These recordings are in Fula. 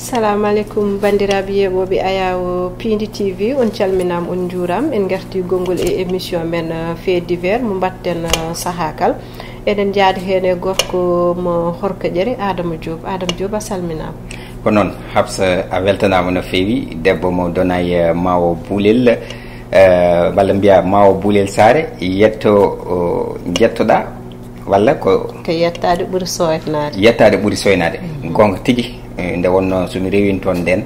Assalamu alaikum bandiraɓe yeɓoɓe Ayaw Pindi TV on calminam on juuram en garti gongol e émission men fait divers mo batten sahakal eden jaadi hen e gorko mo horkojere Adama Diop a salminama ko noon Habsa a weltanama no feewi debbo mo donay mawo Boulel walla mbiya mawo Boulel Sare jettoɗa walla ko yettade ɓuuri soynade gonga tigui nde wonno somi rewin toon nden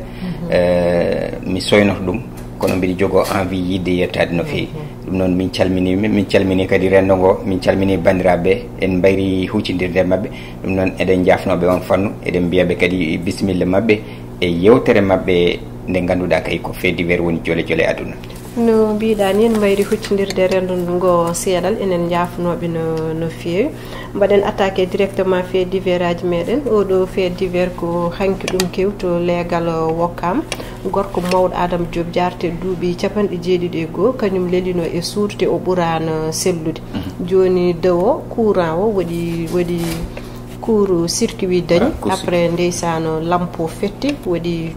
mi soynoto ɗum kono mbiɗa jogo envie yidde yettade no feewi ɗum noon min calmini kadi rendo ngo min calmini bandiraɓeɓe en mbayri huccidirde mabɓe ɗum noon eɗen jafnoɓe on fannu eɗen mbiyaɓe kadi bisimilla mabɓe e yewtere mabɓe nde ganduɗa kay ko fait divers woni jole jole aduna no mbiɗa ni en mbayri huccidirde rendo ngo seeɗal enen jafnoɓe no feewi mbaɗen attaqué directement fait divers aji meɗen oɗo fait divers ko hanki ɗum kewto leegal wokkam gorko mawɗo Adama Diop jarte duuɓi 7.7 kañum lelino e suudu o ɓurano sellude joni dewo courant o waɗi cour circuit dañi après ndeysano lampo fetti waɗi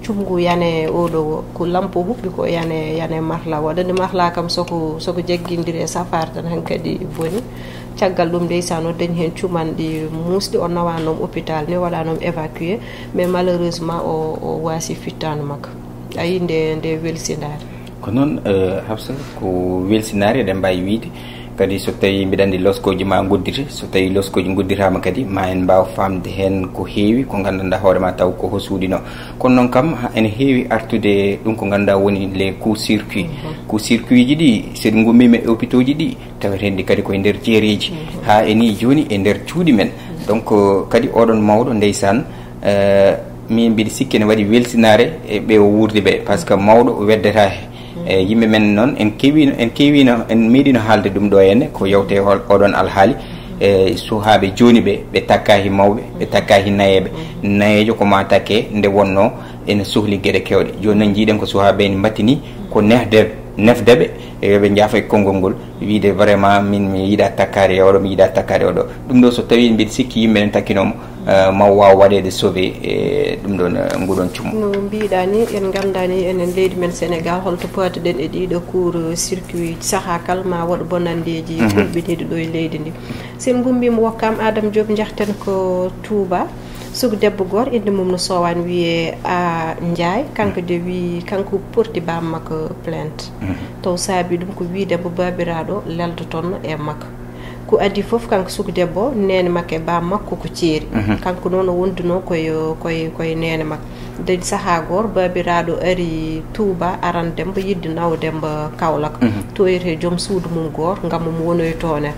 cumgu yane oɗo ko lampo huɓɓi ko yane mahla waɗande mahla kam soko jaggindiri e safare tan han kadi boni caggal ɗum ndeysano dañi hen cumanɗi musɗi o nawanom hôpital ne waɗanom évacué mais malheureusement o wasi fittanu makko ayi nde welsinare ko noon Habsa ko welsinare eɗen mbawi wiide kadi so tawi mbiɗa andi loskoji ma goddite so tawi loskoji goddirama kadi ma en mbawa famde hen ko heewi ko gandanɗa hoorema taw ko suuɗino kono noon kam ene heewi artude ɗum ko ganduɗa woni les court circuit ji ɗi seɗe gummima e hôpitaux ji ɗi tawetendi kadi koye nder jeereji ha eni joni e nder cuuɗi men donc kadi oɗon mawɗo ndeysan min mbiɗa sikki ne waɗi welsinare e ɓe o wurde ɓe par ce que mawɗo weddata yimɓe men noon en keewino en meeɗino haalde ɗum ɗo henne ko yewte oɗon alhaali suhaaɓe joni ɓe takkahi mawɓe ɓe takkahi nayejo ko ma takke nde wonno ene sohli gueɗe kewɗe joni noon jiiɗen ko suhaaɓe ene mbattini ko nefdeɓe yoɓe jaafa e konngol ngol wiide vraiment min mi yiiɗa takkare oɗo mi yiiɗa takkare oɗo ɗum ɗo so tawi mbiɗa sikki yimɓe en takkinomo maw waw waɗede sauvé e ɗum ɗon nguɗon cumo no mbiɗa ni en gandani enen leydi men Sénégal holto patuɗen e ɗiɗo cour circuit saaha kal ma waɗa bonandeji fulɓiniɗo ɗo e leydi ndi sen gummima wokkam Adama Diop jahten ko Touba sugu debbo goto inde mum no sowani wiye a Ndiaye kanko de wi kanko porti bam makko plainte taw saabi ɗum ko wi debbo babiraɗo leldo toon e makko ko adi foof kanko sugu debbo nene makko e bam makko ko ceeri kanko noon o wonduno koye nene makko dañi saaha goto babiraɗo ari Touba aran demba yidde naw demba Kaolack toyete joom suudu mum goto gam mo wonoy toon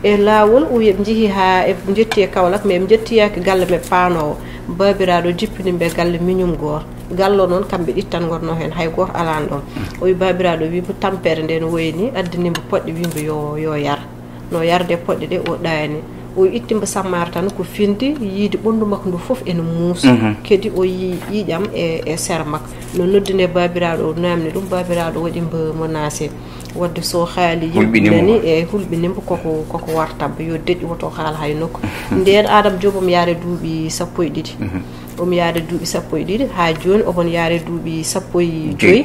e lawol o ɓe jeehi ha e jetti e Kaolack mais ɓe jettiyaki galle me panowo babiraɗo jippiniɓe galle miñum goto gallo noon kamɓe ɗittan gonno hen hay goto alani ɗon o wi babiraɗo wimo tampere nde no woyni addinimo poɗɗe wimo yo yara no yarde poɗɗe ɗe o ɗayani o ittimba sammare tan ko findi yiide ɓondu makko ndu foof ene muusa kadi o yiiƴam e sere makko no noddine babiraɗo o namni ɗum babiraɗo waɗimba menacé wadde so haali yimɓeni e hulɓinimba koko wartabba yo deƴƴi woto haala hay nokku nden Adama Diop omo yaare duuɓi 12 omo yaare duuɓi 12 ha joni omon yaare duuɓi 15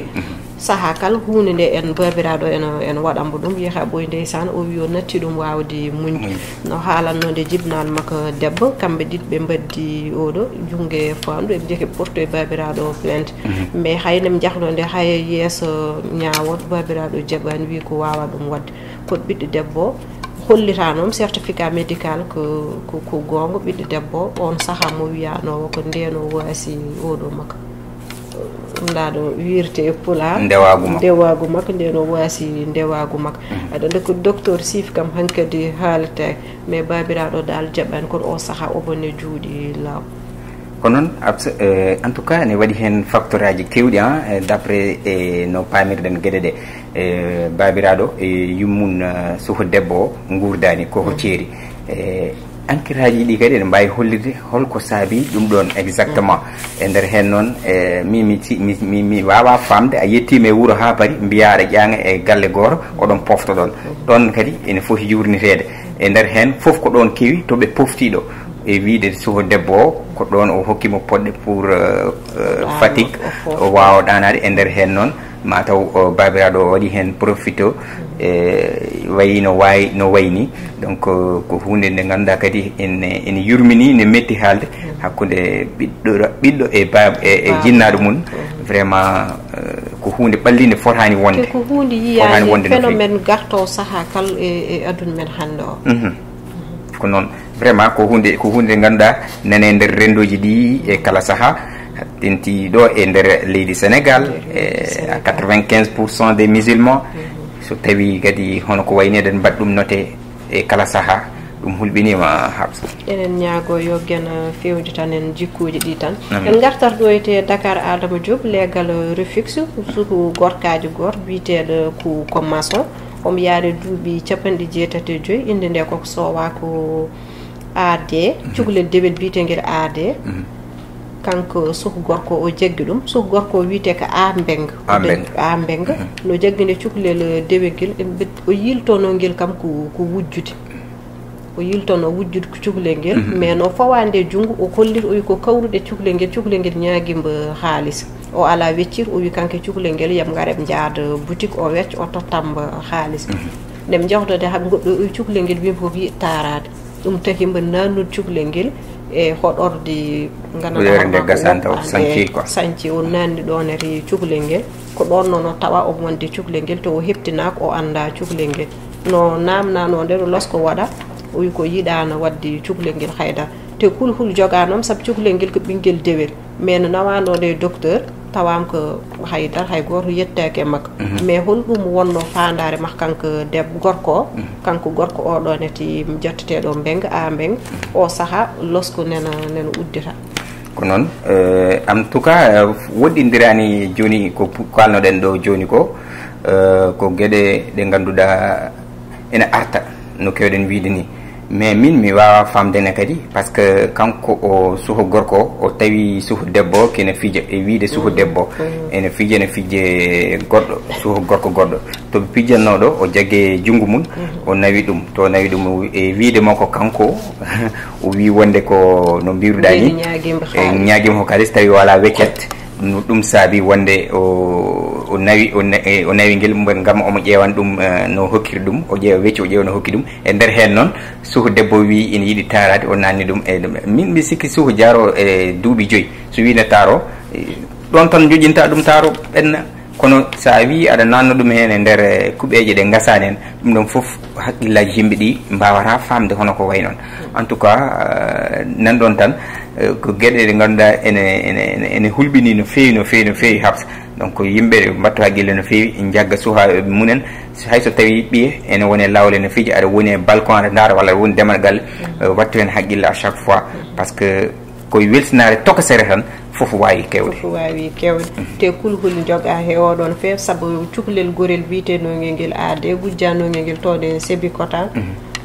saaha kala hunde nde en babiraɗo en waɗanmo ɗum yeeha ɓoye ndeysan o wi o natti ɗum wawde muñ no haalanno nde jibnal makko debbo kamɓe ɗiɗi ɓe mbaddi oɗo jungge fandu eɓe jeehi porto e babiraɗo plainte mais hayne mi jahno nde hay yeeso ñawoto babiraɗo jaɓani wi ko wawa ɗum wadde koɗo ɓiɗɗo debbo hollita noon certificat médical ko gonga ɓiɗɗo debbo on saaha mo wiyanowo ko ndeno wasi oɗo makko ndaɗo wirte e Pulaar ndewagu makko ndeno wasi ndewagu makko aɗa andi ko docteur Sif kam hankkadi haalata mais babiraɗo dal jaɓani kono o saaha obone juuɗi law ko noon en tout cas ne waɗi hen facteur aji kewɗi d' après no pamirɗen gueɗe ɗe babiraɗo e yummum soho debbo o gurdani koko ceeri enquête aji ɗi kadi ene mbawi hollirde holko saabi ɗum ɗon exactement e nder hen noon mi wawa famde a yettima e wuuro ha paari mbiya aɗa ƴaŋa e galle goto oɗon pofto ɗon kadi ene foti jurnitede e nder hen foof ko ɗon keewi toɓe poftiɗo e wiide suho debbo ko ɗon o hokkimo poɗɗe pour fatigue o wawa ɗanade e nder hen noon mataw babiraɗo o waɗi hen profite wayi no wayni donc ko hunde nde ganduɗa kadi ene yurmini ne metti haalde hakkude ɓiɗɗo e bab e jinnaɗo mum vraiment ko hunde ɓallinde fotani wonde ko hunde yiyani phénomène garto saaha kal e aduna men hande o ko noon vraiment ko hunde ganduɗa nane nder rendoji ɗi e kala saaha tenti ɗo e nder leydi Sénégal à 95% des musulmans so tawi kadi hono ko wayni eɗen mbaɗ ɗum noté e kala saaha ɗum hulɓinima Habsa. Enen ñaago yo gena fewde tan en jikkuji ɗi tan en gartat ɗo ete Dakar Adama Diop legal refix suku gorkaji goto biteɗo ko maçon omo yaari duuɓi 95 inde nde koko sowa ko AD cukalel dewel biteguel AD kanko suku gorko o jaggi ɗum suku gorko o wiyete ko a mbenga no jaggi nde cukalel dewelguel o yiltono guel kam ko wujjude o yiltono wujjude ko cukalel ngel mais no fawande junggo o hollit o wi ko kawruɗe cukalel ngel ñaguimba haalis o ala weccir o wi kanke cukalel ngel yam gareɓe jaada boutique o wecca o tottamba haalis ndem jawtode ha goɗɗo o wi cukalel ngel wimba ko yiɗi tarade ɗum taki mba nannude cukalel ngel e hoɗorde sanci o nanni ɗon ete cukalel ngel ko ɗon noon o tawa o wonde cukalel ngel to o heptinaka o anda cukalel ngel no namnano nder losko waɗa o wi ko yiɗano wadde cukalel ngel haydara te hulhul joganom saabu cukalel ngel ko ɓinguel dewel mais no nawano nde docteur tawam ko haydara hay goto yettake e makko mais holɗum wonno fandare makko kanko gorko o ɗon eti jetteteɗo mbenga a mbenga o saaha losko nena uddita ko noon en tout cas woɗɗidirani joni ko kalnoɗen ɗo joni ko gueɗe ɗe ganduɗa ene arta no kewɗen wiide ni mais min mi wawa famdene kadi par ce que kanko o suho gorko o tawi suho debbo kene fija e wiide suho debbo ene fije goɗɗo suho gorko goɗɗo to ɓe pijjannoɗo o jagge junggo mum o nawi ɗum to nawi ɗum e wiide makko kanko o wi wonde ko no mbiruɗa ni e ñaguima ko kalis tawi wala weccet ɗum saabi wonde o nawi ngel gam omo ƴewan ɗum no hokkiri ɗum o ƴeewa wecci o ƴeewa no hokki ɗum e nder hen noon suho debbo wi ina yiiɗi tarade o nanni ɗum e min mi sikki suho jaaro e duuɓi 5 so wine taaro ɗon tan joƴinta ɗum taaro ɓenna kono sa wi aɗa nanno ɗum hen e nder kuɓeje ɗe gasani hen ɗum ɗon foof haqqillaji yimɓe ɗi mbawata famde hono ko way noon en tout cas nanɗon tan ko gueɗe ɗe ganduɗa ene hulɓini no fewi Habsa donc yimɓe mbatto haqqille no fewi jagga suha munen hayso tawi ɓiye ene woni lawle no fiji aɗa woni e balcon aɗa daara walla woni demal galle wattu hen haqqille à chaque fois par ce que koye welsinare tokosere tan foof wawi kewde te kulhuli joga he oɗon feew saabu cukalel gorel biyetenoguel ngel aade gujjanoguel ngel towde Sébikotane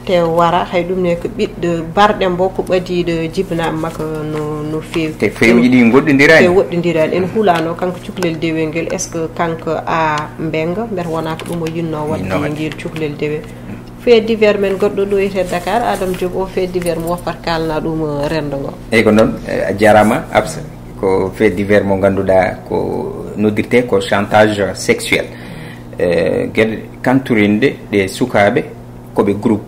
te wara hay ɗum ne ko ɓiɗɗo barɗe mbo ko ɓadiɗo jibinama makko no fewi te fewji ɗi goɗɗodirani en hulano kanko cukalel dewel ngel est ce que kanko a mbenga mbete wona ko ɗum o yinno wadde ngel cukalel dewel fait divers men goɗɗo ɗo ete Dakar Adama Diop o fait divers mo woffat kalna ɗum rendo ngo eyyi ko noon a jarama Habsa ko fait divers mo ganduɗa ko noddirte ko chantage sexuel gueɗe kantorinde ɗe sukaɓe koɓe groupe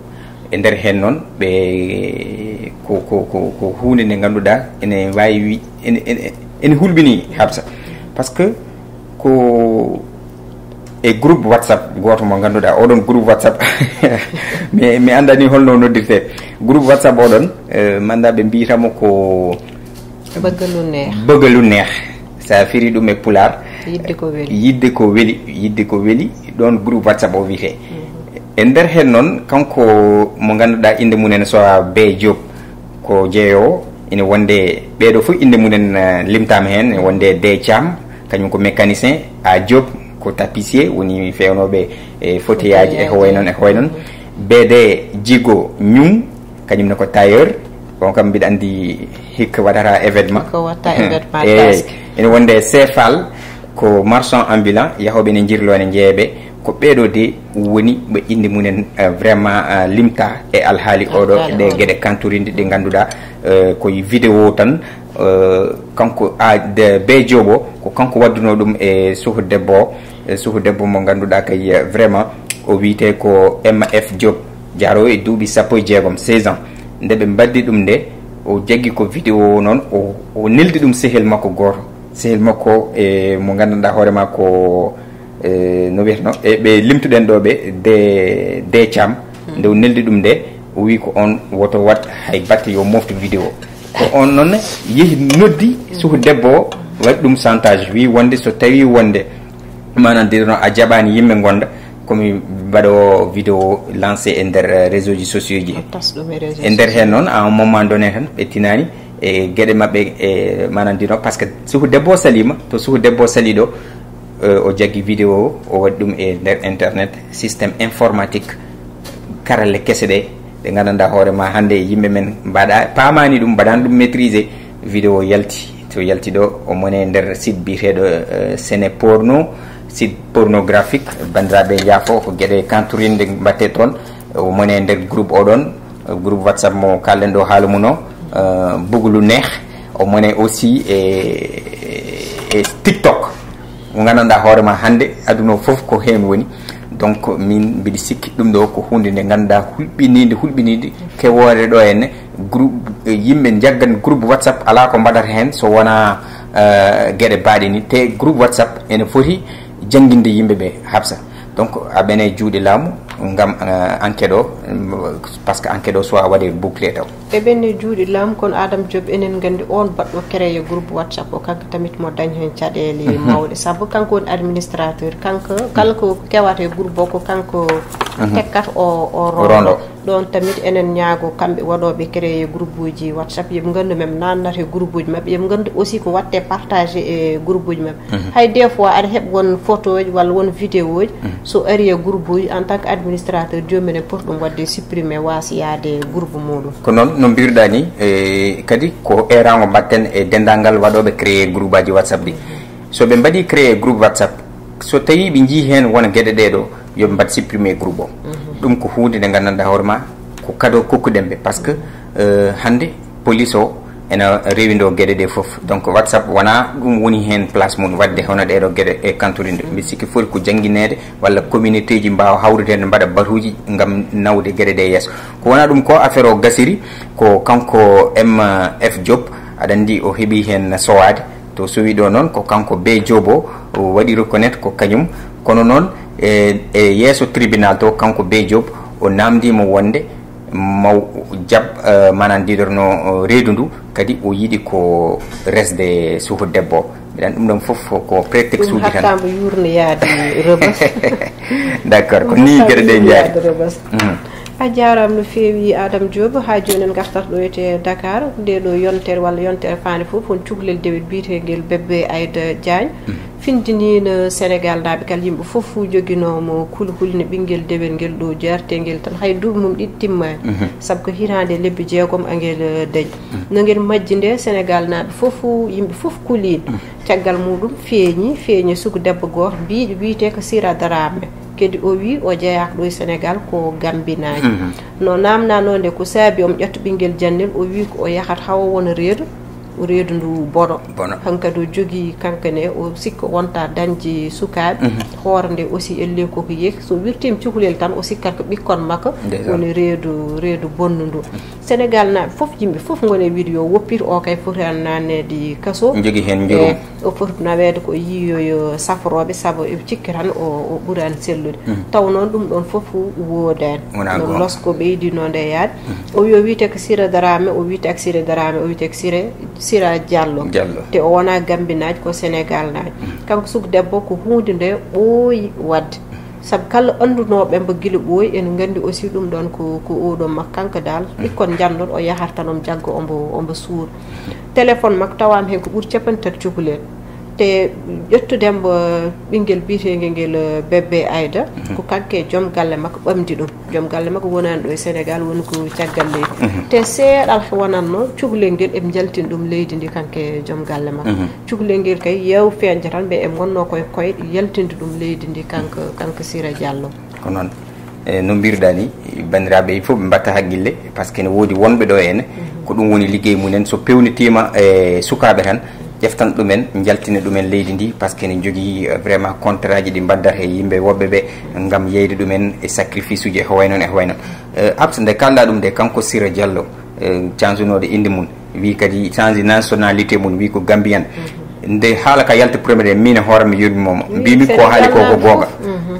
e nder hen noon ɓe ko hunde nde ganduɗa ene wawi ene hulɓini Habsa par ce que ko e groupe WhatsApp goto mo ganduɗa oɗon groupe WhatsApp mi andani holno noddirte groupe WhatsApp oɗon manda ɓe mbiyatamo ko bëggalu neex sa firi ɗum e Pulaar yidde ko weli ɗon groupe WhatsApp o wiyete e nder hen noon kanko mo ganduɗa inde munen sowa be Diop ko jeeyowo ine wonde ɓeɗo fof inde munen limtama hen ene wonde de Thiam kañum ko mécanicien a Diop ko tapissier woni fewnoɓe e fauteuillaji e ko way noon BD Djigo Ñum kañumne ko tailleur on kam mbiɗa andi hikka waɗata événement ene wonde Cefal ko marchand ambulant yahoɓe ne jirlo ne jeeɓe ko ɓeɗo de woni ɓe inde munen vraiment limta e alhaali oɗo ɗe gueɗe kantorinde ɗe ganduɗa koye vidéo tan kanko de be joɓo ko kanko wadduno ɗum e suhu debbo mo ganduɗa kay vraiment o wiite ko MF Diop jaro e duuɓi 16 ans nde ɓe mbaddi ɗum nde o jaggi ko vidéo noon o neldi ɗum sehel makko goto sehel makko e mo gandanɗa hoorema ko no wiyeteno e ɓe limtuɗen ɗo ɓe de cam nde o neldi ɗum nde o wi ko on woto wat hay batte yo moftu vidéo ko on noon yeehi noddi suhu debbo o waɗi ɗum chantage wi wonde so tawi wonde manandirno a jaɓani yimɓe gonda komi mbaɗo vidéo lancé e nder réseau ji sociaux ji e nder hen noon à un moment donné tan ɓe tinani e gueɗe mabɓe e manandino par ce que suhu debbo salima to suhu debbo sali ɗo o jaggi vidéo o waɗi ɗum e nder internet systéme informatique karalle kese ɗe ɓe gandanɗa hoorema hande yimɓe men mbaɗa pamani ɗum mbaɗani ɗum maîtriser vidéo yalti to yalti ɗo o mone nder site biyeteɗo Séné porno site pornographique bandiraɓe yaafo ko gueɗe kantorinde mbatte toon o mone nder groupe oɗon groupe WhatsApp mo kalɗen ɗo haala mum o buglu neex o mone aussi e TikTok mo gandanɗa hoorema hande aduna o foof ko hen woni donc min mbiɗi sikki ɗum ɗo ko hunde nde ganduɗa hulɓinide kewore ɗo henne groupe yimɓe jaggan groupe WhatsApp ala ko mbaɗata hen so wona gueɗe baaɗe ni te groupe WhatsApp ene foti jangguinde yimɓeɓe Habsa donc aɓene juuɗe laamu gam enquête o par ce que enquête o soit waɗe bouclé taw eɓenne juuɗe laamu kono Adama Diop enen gandi on baɗɗo créé groupe WhatsApp o kanko tamit mo dañ hen caɗele mawɗe saabu kanko woni administrateur kanko kala ko kewate groupe o ko kanko tekkat o rondo ɗon tamit enen ñaago kamɓe waɗoɓe créé groupe uji WhatsApp yoɓe gandu mem nannata groupe uji mabɓe yoɓe gandu aussi ko watte partagé e groupe uji mabɓe hay des fois aɗa heeɓa won photo ji walla won vidéo ji so ari e groupe uji en tant que administrateur jomum pour ɗum wadde supprimé wasi yaade groupe muɗum ko noon no mbirɗa ni kadi ko erago mbatten e dendagal waɗoɓe créé groupe aji WhatsApp ɗi so ɓe mbaɗi créé groupe WhatsApp so tawi ɓe jii hen wona gueɗe ɗeɗo yoɓe mbat supprimé groupe o ɗum ko hunde nde gandanɗa hoorema ko cadeau kokkuɗen ɓe par ce que hande police o ena rewindo gueɗe ɗe foof donc WhatsApp wona ɗum woni hen place mum wadde hono ɗeɗo gueɗe e kantorinde mbi sikki foti ko jangguinede walla communauté ji mbawa hawrudede mbaɗa batuji gam nawde gueɗe ɗe yesso ko wona ɗum ko affaire o gasiri ko kanko MF Diop aɗa andi o heeɓi hen sowade to sowi ɗo noon ko kanko be jobo o waɗi reconnaître ko kañum kono noon e yesso tribunal to kanko be Diop o namdimo wonde maw jaab manan diɗorno reedu ndu kadi o yiiɗi ko resde suhu debbo mbiɗan ɗum ɗon foof ko prétexte uji tan hattama yurno yaade rebas d' accord ko ni gueɗe ɗe jaari a jarama no feewi Adama Diop ha joni en gartat ɗo ete Dakar nde ɗo yontere walla yontere fande foof won cukalel dewel biyeteguel Bébé Aïda Diagne findinino Sénégal naaɓe kala yimɓe foof joguinomo kulhulne ɓinguel dewel nguel ɗo jarteguel tan hay duuɓi mum ɗiɗi timmani saabu ko hitande lebbi jeegom aguel dañi no guel majji nde Sénégal naaɓe foof yimɓe foof kulino caggal muɗum feeñi sugu debbo goto mbiɗo wiyete ko Sira Darame kedi o wi o jeeyaka ɗo e Sénégal ko Gambinaji no namnano nde ko saabi omo ƴetta ɓinguel jannel o wi ko o yahat hawa wona reedu reedu ndu bono kankadi o jogui kankane o sikka wonta dañde sukaɓe hoore nde aussi elle koko yeeki so wirtima cukalel tan o sikkat ko ɓikkon makko woni reedu bonnu ndu Sénégal naaɓe foof yimɓe foof gone wiide yo woppita o kay foti an nannede kaso jogui hen jurum o foti nawede ko yiyoyo safroɓe saabu eɓe cikki tan o ɓuurani sellude taw noon ɗum ɗon foof wodani no losko ɓeydino nde yaade o wi o wiyete ko Sira Darame o wiyete ko Sira Darame o wiyete ko Sira Diallo te o wona Gambinaji ko Sénégal naji kanko sugu debbo ko hunde nde ɓooyi wadde saabu kala andunoɓe mbo guila ɓooyi ene gandi aussi ɗum ɗon ko oɗo makko kanko dal ɓikkon jannon o yahata tan omo jagga ombo suura téléphone makko tawama hen ko ɓuuri 30 cukalel te ƴettudembo ɓinguel biyeteguel bébé Aïda ko kanke joom galle makko ɓamdi ɗum joom galle makko wonani ɗo e Sénégal woni ko caggal leydi te seeɗal wonanno cukalel ngel eɓe jaltini ɗum leydi ndi kanke joom galle makko cukalel ngel kay yew feñde tan ɓe e gonno koye koyɗe yaltinde ɗum leydi ndi kanko Sira Diallo ko noon no mbirɗa ni bandiraɓe il faut ɓe mbatta haqqille par ce que ne woodi wonɓe ɗo henne ko ɗum woni liggey mumen so pewnitima e sukaɓe tan ƴeftan ɗumen jaltina ɗumen leydi ndi par ce que ne jogui vraiment contrat ji ɗi mbaddata e yimɓe woɓɓe ɓe gam yeyde ɗumen e sacrifice uji e ko way noon Habsa nde kalɗa ɗum de kanko Sira Diallo change node inde mum wi kadi change nationalité mum wi ko Gambian nde haala ka yalta premier min e hoorema yurmimomo mbimi ko haali ko gonga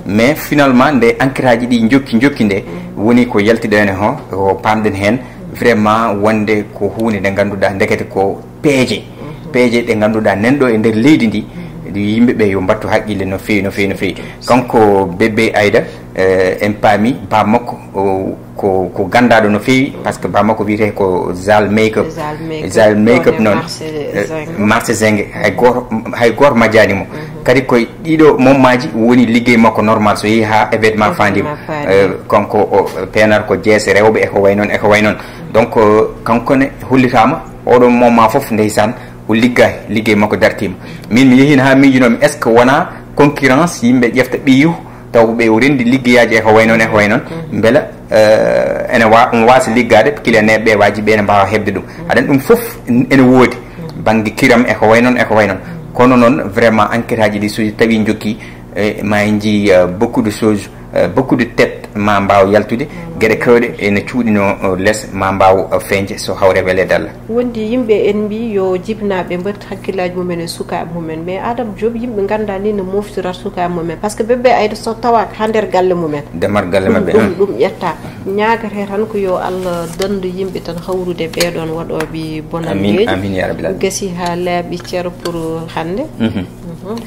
mais finalement nde enquête ji ɗi jokki nde woni ko yaltiɗene ko pamɗen hen vraiment wonde ko hunde nde ganduɗa ndekete ko peeje ɗe ganduɗa nanɗo e nder leydi ndi yimɓeɓe yo mbattu haqqille no fewi kanko bébé Aïda en paami ba makko ko gandaɗo no fewi par ce que ba makko wiyete ko zal makeup noon marché zingue hay goto majjanimo kadi koye ɗiɗo mommaji woni liggey makko normal so yeehi ha événement fandima kanko penar ko jeese rewɓe eko way noon donc kankone hollitama oɗon momma foof ndeysan o liggey makko dartima min mi yehina ha miijinomi est ce que wona concurrence yimɓe ƴefta ɓiyu taw ɓe o rendi liggeyaji eko way noon beela ene on wasa liggade kila neɓɓe waji ɓe ne mbawa hebde ɗum aɗan ɗum foof ene woodi banggue kiram eko way noon kono noon vraiment enquête aji ɗi so tawi jokki ma en jii beaucoup de choses beaucoup de tête ma mbaw yaltude gueɗe kewɗe ene cuuɗino less ma mbaw feñde so hawre welede Allah wondi yimɓe en mbi yo jibnaɓe mbatta hakkillaji mumen e sukaɓe mumen mais Adama Diop yimɓe ganda ni no moftirat sukaɓe mumen par ce que bébé Aïda so tawaka ha nder galle mumen demar galle mabɓe ɗum ƴetta ñagate tan ko yo Allah dandu yimɓe tan hawrude ɓeɗon waɗoɓe bonandeji amin ya rabbil alamin gasi ha laaɓi ceero pour hande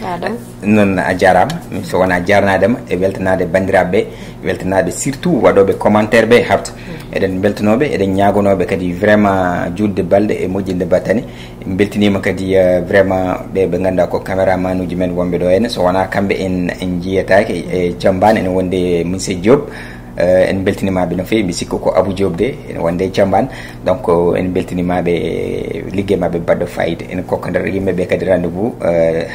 Adama noon a jarama so wona jarnadema e weltanade bandiraɓeɓe weltanade surtout waɗoɓe commentaire ɓe Habsa eɗen beltanoɓe eɗen ñagonoɓe kadi vraiment julde balɗe e moƴƴinde battane beltinima kadi vraiment ɓe ganduɗa ko caméraman uji men wonɓe ɗo henne so wona kamɓe en jiyatake e Thiambane ene wonde monsieur Diop en beltinimaɓe no fewi mi sikku ko Abou Diop de ene wonde Thiambane donc en beltinimaɓe liggey mabɓe badɗo fayida ene kokkodira yimɓeɓe kadi rendez-vous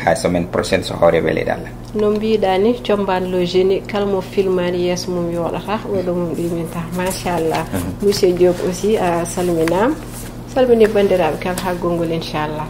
ha semaine prochaine so hawre welede Allah no mbiɗa ni Thiambane lo génie kala mo filmani yeeso mum yoɗata oɗo mum ɗiminta machallah monsieur Diop aussi a salminama salmini bandiraɓe kala ha gongol inchallah